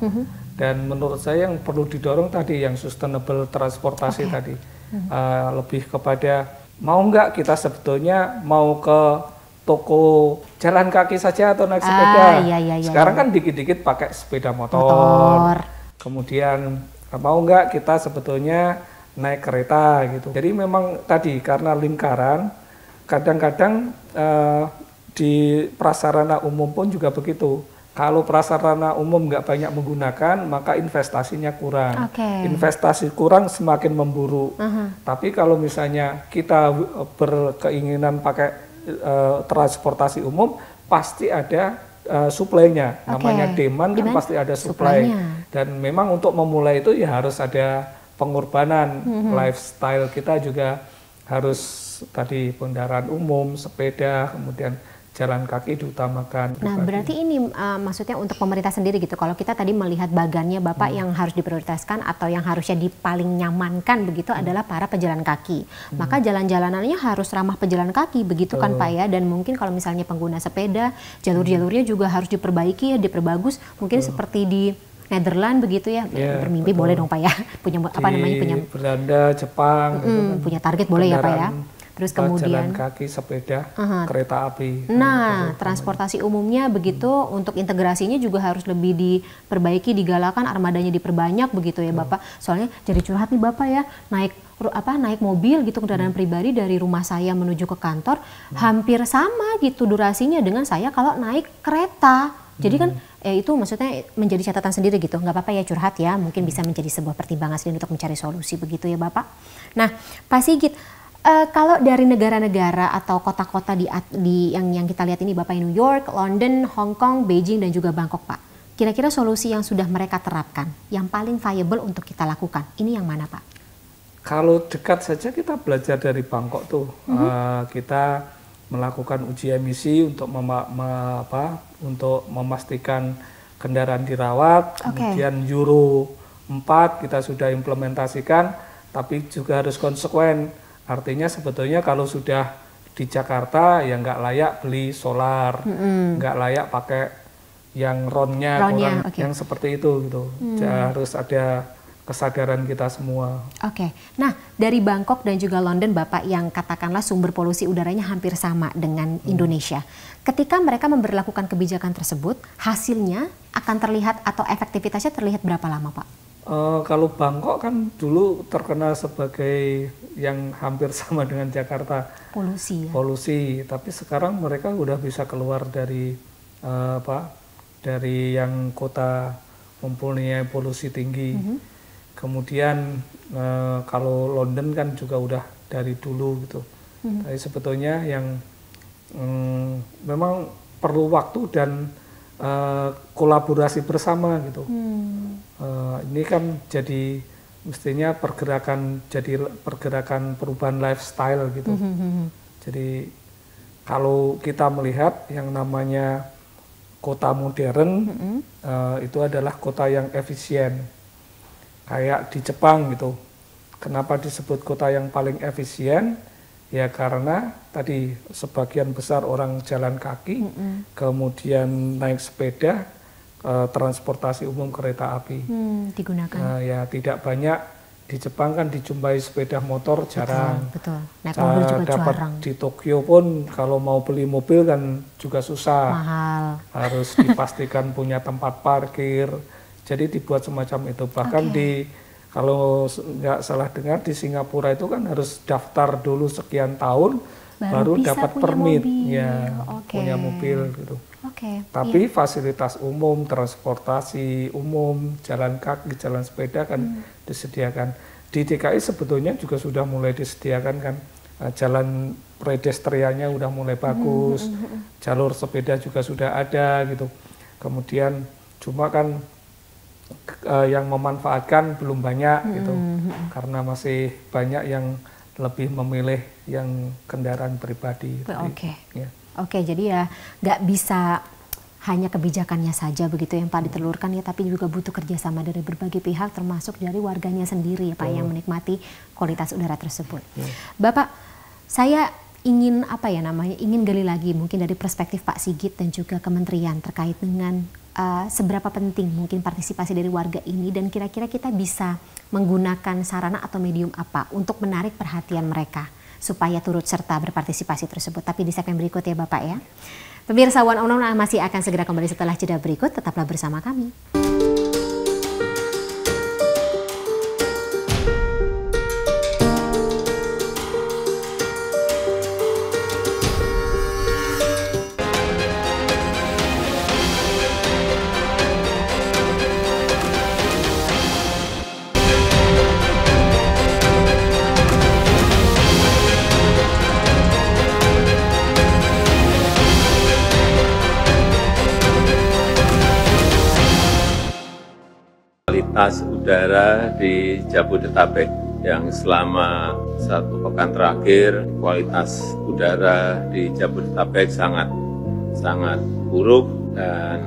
dan menurut saya yang perlu didorong tadi yang sustainable transportasi tadi lebih kepada mau nggak kita sebetulnya mau ke toko jalan kaki saja atau naik sepeda. Iya, Sekarang kan dikit-dikit pakai sepeda motor. Kemudian mau nggak kita sebetulnya naik kereta gitu. Jadi memang tadi karena lingkaran, kadang-kadang di prasarana umum pun juga begitu. Kalau prasarana umum nggak banyak menggunakan, maka investasinya kurang. Investasi kurang semakin memburu. Tapi kalau misalnya kita berkeinginan pakai transportasi umum, pasti ada suplainya. Namanya demand kan pasti ada supply. Dan memang untuk memulai itu ya harus ada pengorbanan. Lifestyle kita juga harus tadi kendaraan umum, sepeda, kemudian jalan kaki diutamakan. Nah, berarti ini maksudnya untuk pemerintah sendiri gitu. Kalau kita tadi melihat bagannya Bapak yang harus diprioritaskan atau yang harusnya paling nyamankan begitu adalah para pejalan kaki. Maka jalan-jalanannya harus ramah pejalan kaki begitu kan Pak ya. Dan mungkin kalau misalnya pengguna sepeda, jalur-jalurnya juga harus diperbaiki ya, diperbagus. Mungkin seperti di Netherlands begitu ya. Bermimpi boleh dong Pak ya. Punya apa namanya, punya Belanda, Jepang gitu kan. Punya target boleh ya Pak ya. Terus kemudian jalan kaki, sepeda, kereta api. Nah, transportasi umumnya begitu untuk integrasinya juga harus lebih diperbaiki, digalakan, armadanya diperbanyak begitu ya Bapak. Soalnya jadi curhat nih Bapak ya, naik mobil gitu kendaraan pribadi dari rumah saya menuju ke kantor hampir sama gitu durasinya dengan saya kalau naik kereta. Jadi kan itu maksudnya menjadi catatan sendiri gitu, nggak apa-apa ya curhat ya, mungkin bisa menjadi sebuah pertimbangan sendiri untuk mencari solusi begitu ya Bapak. Nah, Pak Sigit, kalau dari negara-negara atau kota-kota yang kita lihat ini Bapak, New York, London, Hong Kong, Beijing dan juga Bangkok Pak. Kira-kira solusi yang sudah mereka terapkan, yang paling viable untuk kita lakukan, ini yang mana Pak? Kalau dekat saja kita belajar dari Bangkok tuh, kita melakukan uji emisi untuk untuk memastikan kendaraan dirawat, kemudian Euro 4 kita sudah implementasikan, tapi juga harus konsekuen. Artinya sebetulnya kalau sudah di Jakarta ya nggak layak beli solar, nggak layak pakai yang ronnya yang seperti itu gitu. Harus ada kesadaran kita semua. Nah dari Bangkok dan juga London Bapak yang katakanlah sumber polusi udaranya hampir sama dengan Indonesia. Ketika mereka memberlakukan kebijakan tersebut, hasilnya akan terlihat atau efektivitasnya terlihat berapa lama Pak? Kalau Bangkok kan dulu terkenal sebagai yang hampir sama dengan Jakarta, polusi. Tapi sekarang mereka udah bisa keluar dari dari yang kota mempunyai polusi tinggi. Kemudian kalau London kan juga udah dari dulu gitu. Tapi sebetulnya yang memang perlu waktu dan kolaborasi bersama gitu. Ini kan jadi mestinya pergerakan perubahan lifestyle gitu. Jadi kalau kita melihat yang namanya kota modern itu adalah kota yang efisien. Kayak di Jepang gitu. Kenapa disebut kota yang paling efisien? Ya karena tadi sebagian besar orang jalan kaki, kemudian naik sepeda, transportasi umum kereta api digunakan. Ya tidak banyak di Jepang kan dijumpai sepeda motor jarang. Betul. Naik mobil juga dapat jarang. Di Tokyo pun kalau mau beli mobil kan juga susah. Mahal. Harus dipastikan punya tempat parkir. Jadi dibuat semacam itu. Bahkan kalau nggak salah dengar di Singapura itu kan harus daftar dulu sekian tahun baru dapat permit punya mobil gitu. Tapi fasilitas umum, transportasi umum, jalan kaki, jalan sepeda kan disediakan. Di DKI sebetulnya juga sudah mulai disediakan kan, jalan pedestriannya udah mulai bagus, jalur sepeda juga sudah ada gitu. Kemudian cuma kan yang memanfaatkan belum banyak gitu, karena masih banyak yang lebih memilih yang kendaraan pribadi. Jadi ya nggak bisa hanya kebijakannya saja begitu yang Pak ditelurkan ya, tapi juga butuh kerjasama dari berbagai pihak termasuk dari warganya sendiri ya Pak yang menikmati kualitas udara tersebut. Bapak, saya ingin ingin gali lagi mungkin dari perspektif Pak Sigit dan juga kementerian terkait dengan seberapa penting mungkin partisipasi dari warga ini dan kira-kira kita bisa menggunakan sarana atau medium apa untuk menarik perhatian mereka supaya turut serta berpartisipasi tersebut. Tapi di segmen berikut ya Bapak ya. Pemirsa One on One masih akan segera kembali setelah jeda berikut, tetaplah bersama kami. Kualitas udara di Jabodetabek yang selama 1 pekan terakhir kualitas udara di Jabodetabek sangat buruk, dan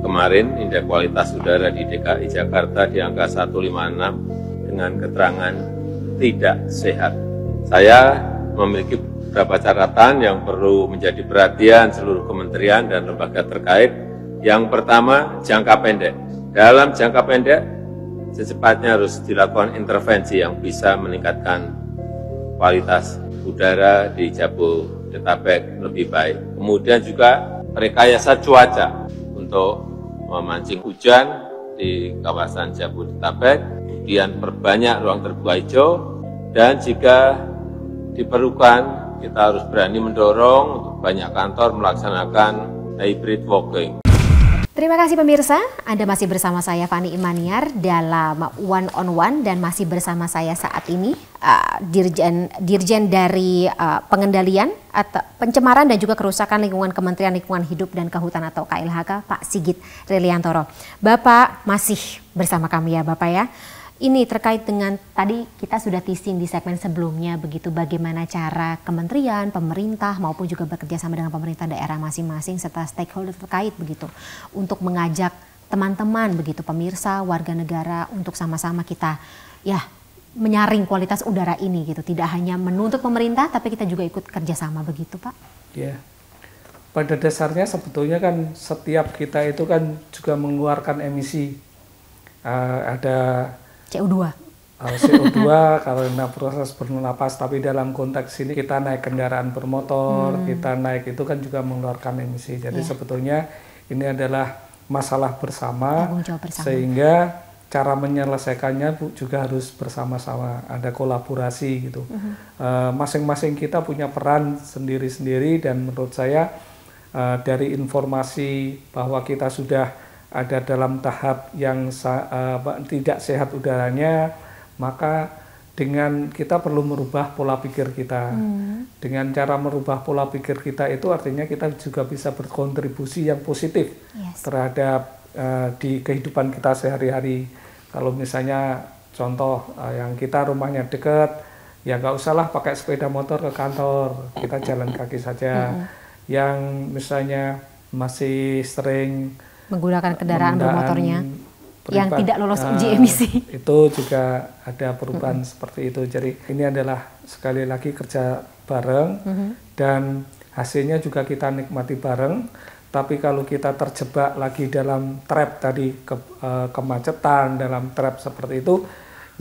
kemarin indeks kualitas udara di DKI Jakarta di angka 156 dengan keterangan tidak sehat. Saya memiliki beberapa catatan yang perlu menjadi perhatian seluruh kementerian dan lembaga terkait. Yang pertama, jangka pendek. Dalam jangka pendek, secepatnya harus dilakukan intervensi yang bisa meningkatkan kualitas udara di Jabodetabek lebih baik. Kemudian juga rekayasa cuaca untuk memancing hujan di kawasan Jabodetabek, kemudian perbanyak ruang terbuka hijau, dan jika diperlukan kita harus berani mendorong untuk banyak kantor melaksanakan hybrid working. Terima kasih pemirsa, Anda masih bersama saya Fani Imaniar dalam One on One, dan masih bersama saya saat ini Dirjen dari Pengendalian atau Pencemaran dan juga Kerusakan Lingkungan Kementerian Lingkungan Hidup dan Kehutanan atau KLHK, Pak Sigit Reliantoro. Bapak masih bersama kami ya Bapak ya. Ini terkait dengan tadi kita sudah teasing di segmen sebelumnya begitu, bagaimana cara kementerian, pemerintah maupun juga bekerja sama dengan pemerintah daerah masing-masing serta stakeholder terkait begitu untuk mengajak teman-teman begitu pemirsa, warga negara untuk sama-sama kita ya menyaring kualitas udara ini gitu. Tidak hanya menuntut pemerintah tapi kita juga ikut kerjasama begitu Pak. Ya. Pada dasarnya sebetulnya kan setiap kita itu kan juga mengeluarkan emisi, ada CO2 karena proses bernapas, tapi dalam konteks ini kita naik kendaraan bermotor, kita naik itu kan juga mengeluarkan emisi. Jadi sebetulnya ini adalah masalah bersama, sehingga cara menyelesaikannya juga harus bersama-sama, ada kolaborasi gitu. Masing-masing kita punya peran sendiri-sendiri, dan menurut saya dari informasi bahwa kita sudah ada dalam tahap yang tidak sehat udaranya, maka dengan kita perlu merubah pola pikir kita. Dengan cara merubah pola pikir kita itu artinya kita juga bisa berkontribusi yang positif terhadap di kehidupan kita sehari-hari. Kalau misalnya contoh yang kita rumahnya dekat, ya nggak usahlah pakai sepeda motor ke kantor, kita jalan kaki saja. Yang misalnya masih sering menggunakan kendaraan bermotornya yang tidak lolos uji emisi. Itu juga ada perubahan seperti itu. Jadi ini adalah sekali lagi kerja bareng, dan hasilnya juga kita nikmati bareng. Tapi kalau kita terjebak lagi dalam trap tadi, kemacetan, dalam trap seperti itu,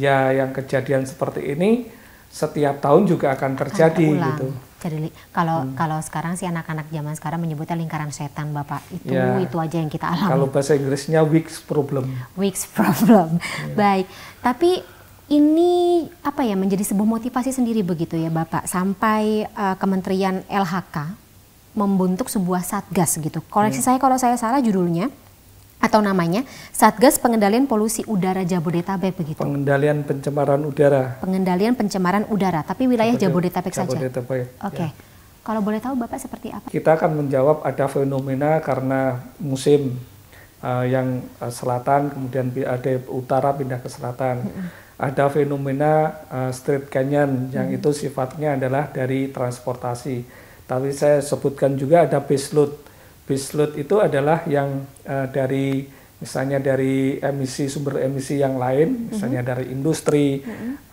ya yang kejadian seperti ini setiap tahun juga akan terjadi gitu. Jadi kalau sekarang sih anak-anak zaman sekarang menyebutnya lingkaran setan Bapak. Itu aja yang kita alami. Kalau bahasa Inggrisnya weeks problem. Weeks problem. Baik. Tapi ini apa ya, menjadi sebuah motivasi sendiri begitu ya Bapak, sampai Kementerian LHK membentuk sebuah satgas gitu. Koreksi saya kalau saya salah judulnya atau namanya Satgas Pengendalian Polusi Udara Jabodetabek begitu. Pengendalian pencemaran udara. Pengendalian pencemaran udara, tapi wilayah Jabodetabek saja. Oke. Kalau boleh tahu Bapak seperti apa? Kita akan menjawab ada fenomena karena musim yang selatan, kemudian ada utara pindah ke selatan. Ada fenomena street canyon yang itu sifatnya adalah dari transportasi. Tapi saya sebutkan juga ada base load. Base load itu adalah yang dari misalnya dari sumber emisi yang lain, misalnya dari industri,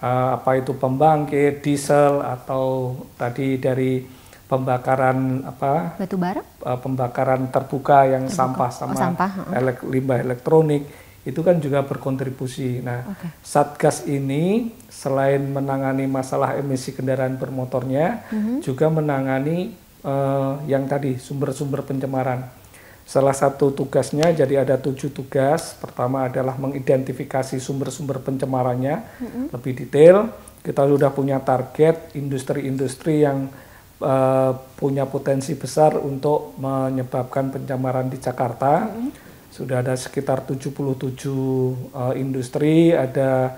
apa itu pembangkit, diesel, atau tadi dari pembakaran batu bara, pembakaran terbuka yang sampah limbah elektronik. itu kan juga berkontribusi. Nah, Satgas ini selain menangani masalah emisi kendaraan bermotornya, juga menangani yang tadi sumber-sumber pencemaran. Salah satu tugasnya, jadi ada 7 tugas. Pertama adalah mengidentifikasi sumber-sumber pencemarannya lebih detail. Kita sudah punya target industri-industri yang punya potensi besar untuk menyebabkan pencemaran di Jakarta. Sudah ada sekitar 77 industri, ada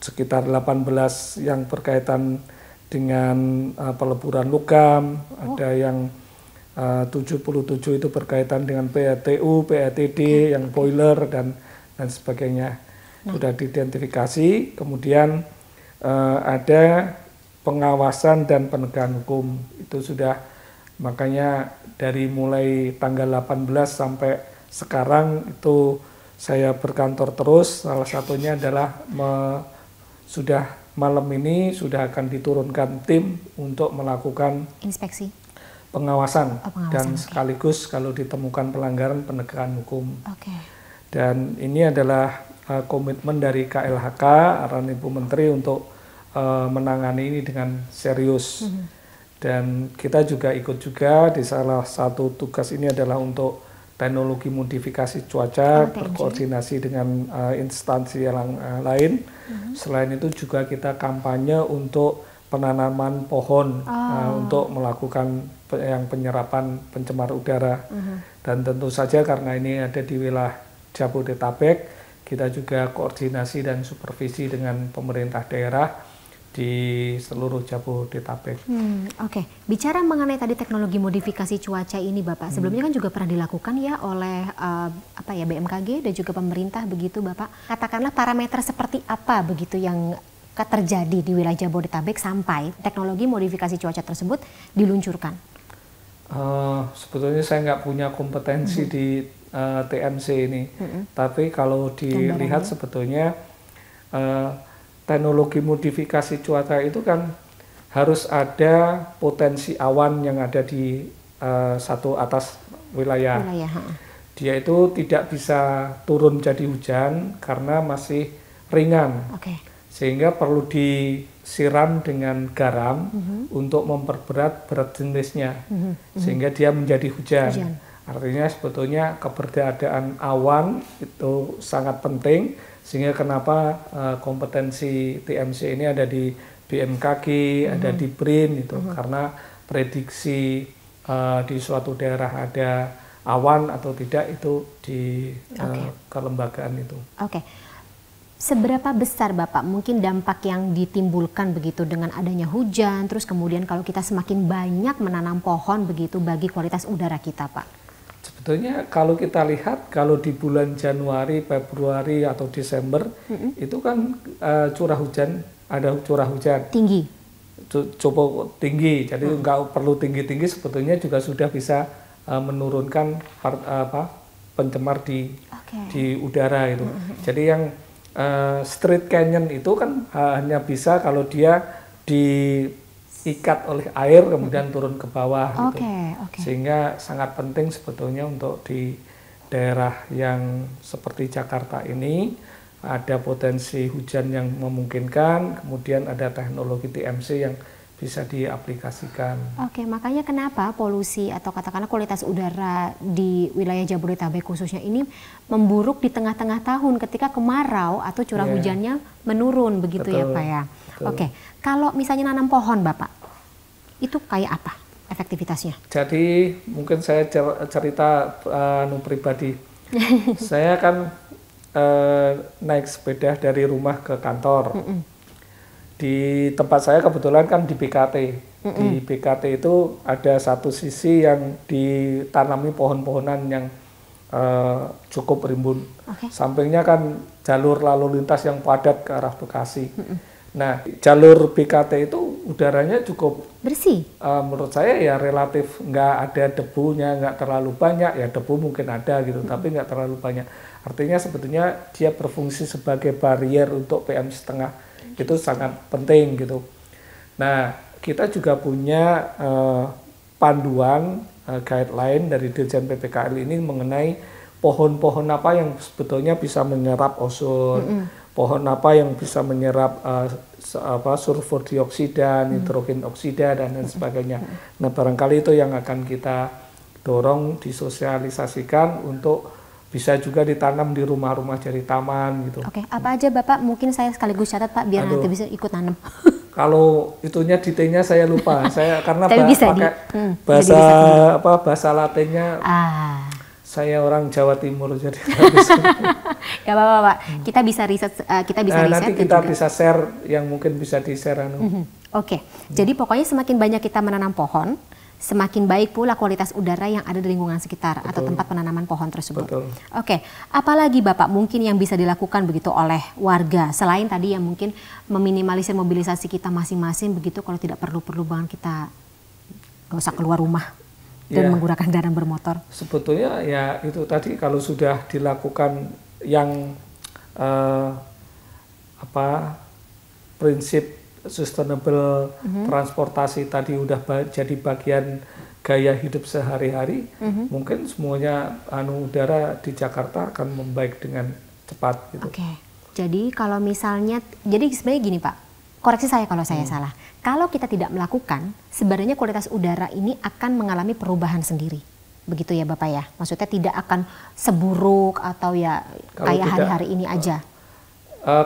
sekitar 18 yang berkaitan dengan peleburan logam, ada yang 77 itu berkaitan dengan PATU, PATD, yang boiler dan sebagainya. Sudah diidentifikasi, kemudian ada pengawasan dan penegakan hukum. Itu sudah, makanya dari mulai tanggal 18 sampai sekarang itu saya berkantor terus. Salah satunya adalah sudah malam ini sudah akan diturunkan tim untuk melakukan inspeksi, pengawasan, dan sekaligus kalau ditemukan pelanggaran penegakan hukum. Dan ini adalah komitmen dari KLHK, arahan Ibu Menteri untuk menangani ini dengan serius. Dan kita juga ikut juga di salah satu tugas ini adalah untuk teknologi modifikasi cuaca, berkoordinasi dengan instansi yang lain. Selain itu juga kita kampanye untuk penanaman pohon untuk melakukan yang penyerapan pencemar udara. Dan tentu saja karena ini ada di wilayah Jabodetabek, kita juga koordinasi dan supervisi dengan pemerintah daerah di seluruh Jabodetabek. Bicara mengenai tadi teknologi modifikasi cuaca ini, Bapak, sebelumnya kan juga pernah dilakukan ya oleh BMKG dan juga pemerintah begitu, Bapak. Katakanlah parameter seperti apa begitu yang terjadi di wilayah Jabodetabek sampai teknologi modifikasi cuaca tersebut diluncurkan? Sebetulnya saya nggak punya kompetensi di TMC ini, tapi kalau dilihat sebetulnya teknologi modifikasi cuaca itu kan harus ada potensi awan yang ada di satu atas wilayah. Dia itu tidak bisa turun jadi hujan karena masih ringan, sehingga perlu disiram dengan garam untuk memperberat berat jenisnya, sehingga dia menjadi hujan. Artinya sebetulnya keberadaan awan itu sangat penting, sehingga kenapa kompetensi TMC ini ada di BMKG, ada di BRIN itu, karena prediksi di suatu daerah ada awan atau tidak itu di kelembagaan itu. Seberapa besar Bapak mungkin dampak yang ditimbulkan begitu dengan adanya hujan, terus kemudian kalau kita semakin banyak menanam pohon begitu bagi kualitas udara kita, Pak? Sebetulnya kalau kita lihat, kalau di bulan Januari, Februari atau Desember itu kan curah hujan, ada curah hujan tinggi, cukup tinggi, jadi nggak perlu tinggi-tinggi, sebetulnya juga sudah bisa menurunkan pencemar di udara itu. Jadi yang street canyon itu kan hanya bisa kalau dia diikat oleh air kemudian turun ke bawah gitu. Sehingga sangat penting sebetulnya untuk di daerah yang seperti Jakarta ini ada potensi hujan yang memungkinkan, kemudian ada teknologi TMC yang bisa diaplikasikan. Makanya kenapa polusi atau katakanlah kualitas udara di wilayah Jabodetabek khususnya ini memburuk di tengah-tengah tahun ketika kemarau atau curah hujannya menurun begitu. Ya Pak ya. Kalau misalnya nanam pohon Bapak, itu kayak apa efektivitasnya? Jadi mungkin saya cerita pribadi. Saya kan naik sepeda dari rumah ke kantor. Di tempat saya kebetulan kan di BKT. Di BKT itu ada satu sisi yang ditanami pohon-pohonan yang cukup rimbun. Sampingnya kan jalur lalu lintas yang padat ke arah Bekasi. Nah, jalur BKT itu udaranya cukup bersih. Menurut saya ya relatif nggak ada debunya, nggak terlalu banyak. Ya debu mungkin ada gitu, tapi nggak terlalu banyak. Artinya sebetulnya dia berfungsi sebagai barrier untuk PM setengah. Itu sangat penting gitu. Nah, kita juga punya panduan guideline dari Dirjen PPKL ini mengenai pohon-pohon apa yang sebetulnya bisa menyerap ozon, pohon apa yang bisa menyerap sulfur dioksida, nitrogen oksida dan lain sebagainya. Nah, barangkali itu yang akan kita dorong disosialisasikan untuk bisa juga ditanam di rumah-rumah jadi taman gitu. Oke, apa aja Bapak? Mungkin saya sekaligus catat Pak biar nanti bisa ikut nanam. Kalau itunya detailnya saya lupa. Saya karena pakai bahasa Latinnya. Saya orang Jawa Timur jadi Gak apa-apa Pak. Kita bisa riset, nanti kita bisa share yang mungkin bisa di-share. Oke. Jadi pokoknya semakin banyak kita menanam pohon, semakin baik pula kualitas udara yang ada di lingkungan sekitar. Betul. Atau tempat penanaman pohon tersebut. Betul. Oke. Apalagi Bapak mungkin yang bisa dilakukan begitu oleh warga selain tadi yang mungkin meminimalisir mobilisasi kita masing-masing begitu, kalau tidak perlu-perlu banget kita gak usah keluar rumah dan menggunakan kendaraan bermotor. Sebetulnya ya itu tadi kalau sudah dilakukan yang prinsip sustainable transportasi tadi udah jadi bagian gaya hidup sehari-hari, mungkin semuanya udara di Jakarta akan membaik dengan cepat gitu. Oke. Jadi kalau misalnya, jadi sebenarnya gini Pak, koreksi saya kalau saya salah. Kalau kita tidak melakukan, sebenarnya kualitas udara ini akan mengalami perubahan sendiri. Begitu ya Bapak ya? Maksudnya tidak akan seburuk atau ya kayak hari-hari ini aja.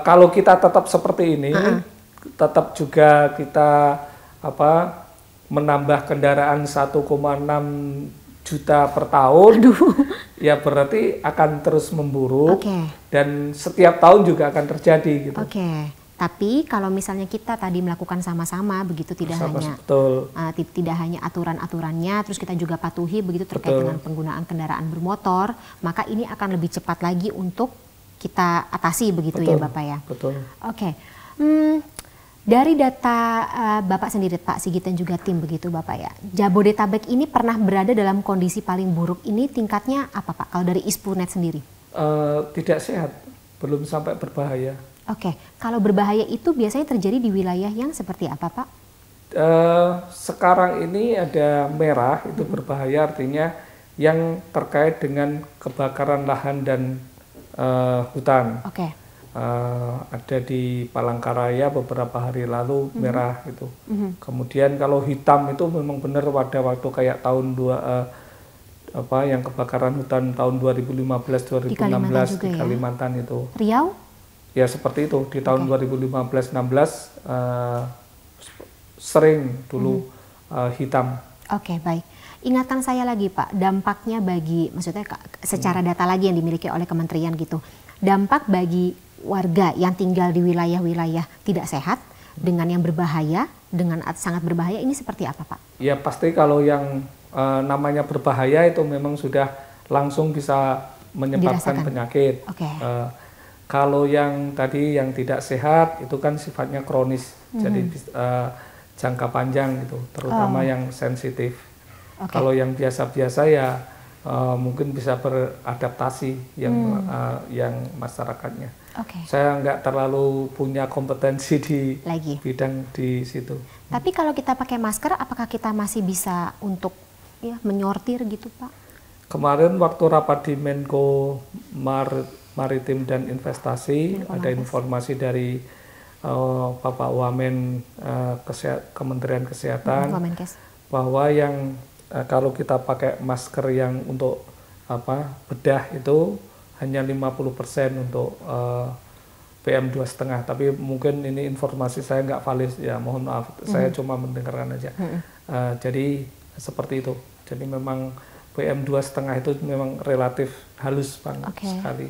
Kalau kita tetap seperti ini, tetap juga kita menambah kendaraan 1,6 juta per tahun, ya berarti akan terus memburuk. Dan setiap tahun juga akan terjadi gitu. Tapi kalau misalnya kita tadi melakukan sama-sama begitu, tidak hanya aturan-aturannya, terus kita juga patuhi begitu terkait dengan penggunaan kendaraan bermotor, maka ini akan lebih cepat lagi untuk kita atasi begitu ya Bapak ya. Oke. Dari data Bapak sendiri Pak Sigit dan juga tim begitu Bapak ya, Jabodetabek ini pernah berada dalam kondisi paling buruk, ini tingkatnya apa Pak kalau dari ISPUNet sendiri? Tidak sehat, belum sampai berbahaya. Kalau berbahaya itu biasanya terjadi di wilayah yang seperti apa Pak? Sekarang ini ada merah, itu berbahaya, artinya yang terkait dengan kebakaran lahan dan hutan. Ada di Palangkaraya beberapa hari lalu merah itu. Kemudian kalau hitam itu memang benar pada waktu kayak tahun yang kebakaran hutan tahun 2015-2016 di Kalimantan itu. Riau? Ya seperti itu, di tahun 2015-16 sering dulu hitam. Baik. Ingatan saya lagi Pak, dampaknya bagi, maksudnya secara data lagi yang dimiliki oleh kementerian gitu, dampak bagi warga yang tinggal di wilayah-wilayah tidak sehat dengan yang berbahaya, dengan sangat berbahaya, ini seperti apa Pak? Ya pasti kalau yang namanya berbahaya itu memang sudah langsung bisa menyebabkan penyakit. Kalau yang tadi yang tidak sehat itu kan sifatnya kronis, jadi jangka panjang gitu, terutama yang sensitif. Kalau yang biasa-biasa ya mungkin bisa beradaptasi yang masyarakatnya. Saya nggak terlalu punya kompetensi di bidang di situ. Tapi kalau kita pakai masker, apakah kita masih bisa untuk menyortir gitu Pak? Kemarin waktu rapat di Menko Maritim dan Investasi, ada informasi dari Bapak Wamen Kementerian Kesehatan bahwa yang kalau kita pakai masker yang untuk bedah itu hanya 50% untuk PM2,5, tapi mungkin ini informasi saya nggak valid ya, mohon maaf, saya cuma mendengarkan aja. Jadi seperti itu, jadi memang PM2,5 itu memang relatif halus banget sekali.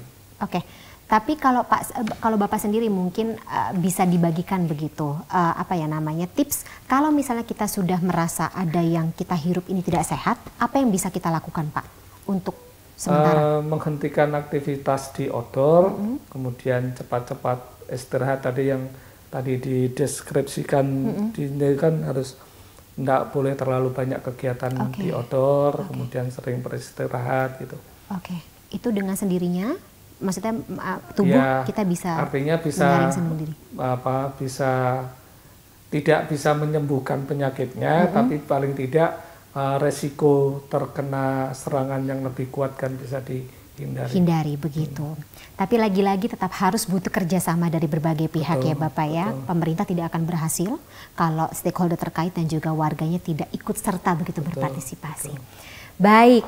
Tapi kalau Bapak sendiri mungkin bisa dibagikan begitu, tips kalau misalnya kita sudah merasa ada yang kita hirup ini tidak sehat, apa yang bisa kita lakukan Pak untuk sementara? Menghentikan aktivitas di outdoor, kemudian cepat-cepat istirahat tadi yang tadi dideskripsikan, ini kan harus tidak boleh terlalu banyak kegiatan di outdoor, kemudian sering beristirahat gitu. Itu dengan sendirinya? Maksudnya tubuh kita bisa artinya bisa tidak bisa menyembuhkan penyakitnya, tapi paling tidak resiko terkena serangan yang lebih kuat kan bisa hindari begitu. Tapi lagi-lagi tetap harus butuh kerjasama dari berbagai pihak ya Bapak ya. Pemerintah tidak akan berhasil kalau stakeholder terkait dan juga warganya tidak ikut serta begitu berpartisipasi. Baik,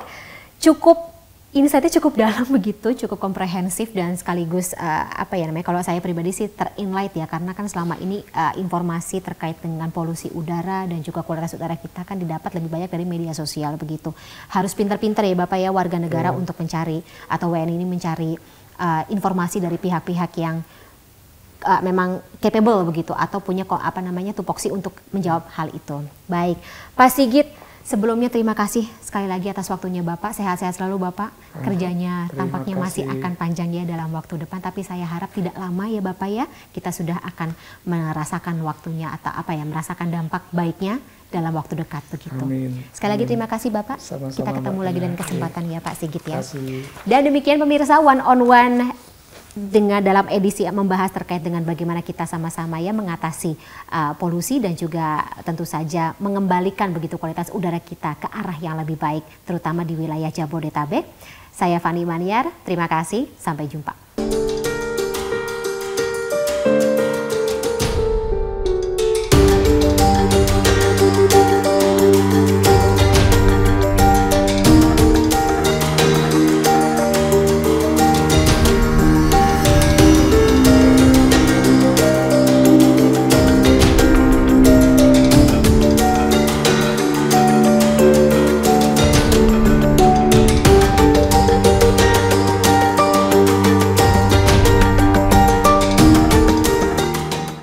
insight-nya cukup dalam begitu, cukup komprehensif dan sekaligus kalau saya pribadi sih terinlight ya, karena kan selama ini informasi terkait dengan polusi udara dan juga kualitas udara kita kan didapat lebih banyak dari media sosial begitu. Harus pintar-pintar ya Bapak ya warga negara untuk mencari atau WNI ini mencari informasi dari pihak-pihak yang memang capable begitu atau punya tupoksi untuk menjawab hal itu. Baik, Pak Sigit, sebelumnya terima kasih sekali lagi atas waktunya Bapak. Sehat-sehat selalu Bapak. Kerjanya tampaknya masih akan panjang ya dalam waktu depan. Tapi saya harap tidak lama ya Bapak ya. Kita sudah akan merasakan waktunya atau merasakan dampak baiknya dalam waktu dekat begitu. Amin. Sekali lagi terima kasih Bapak. Sama-sama, kita ketemu lagi dan kesempatan ya Pak Sigit ya. Dan demikian pemirsa One on One dengan dalam edisi membahas terkait dengan bagaimana kita sama-sama ya mengatasi polusi dan juga tentu saja mengembalikan begitu kualitas udara kita ke arah yang lebih baik terutama di wilayah Jabodetabek. Saya Fani Maniar, terima kasih, sampai jumpa.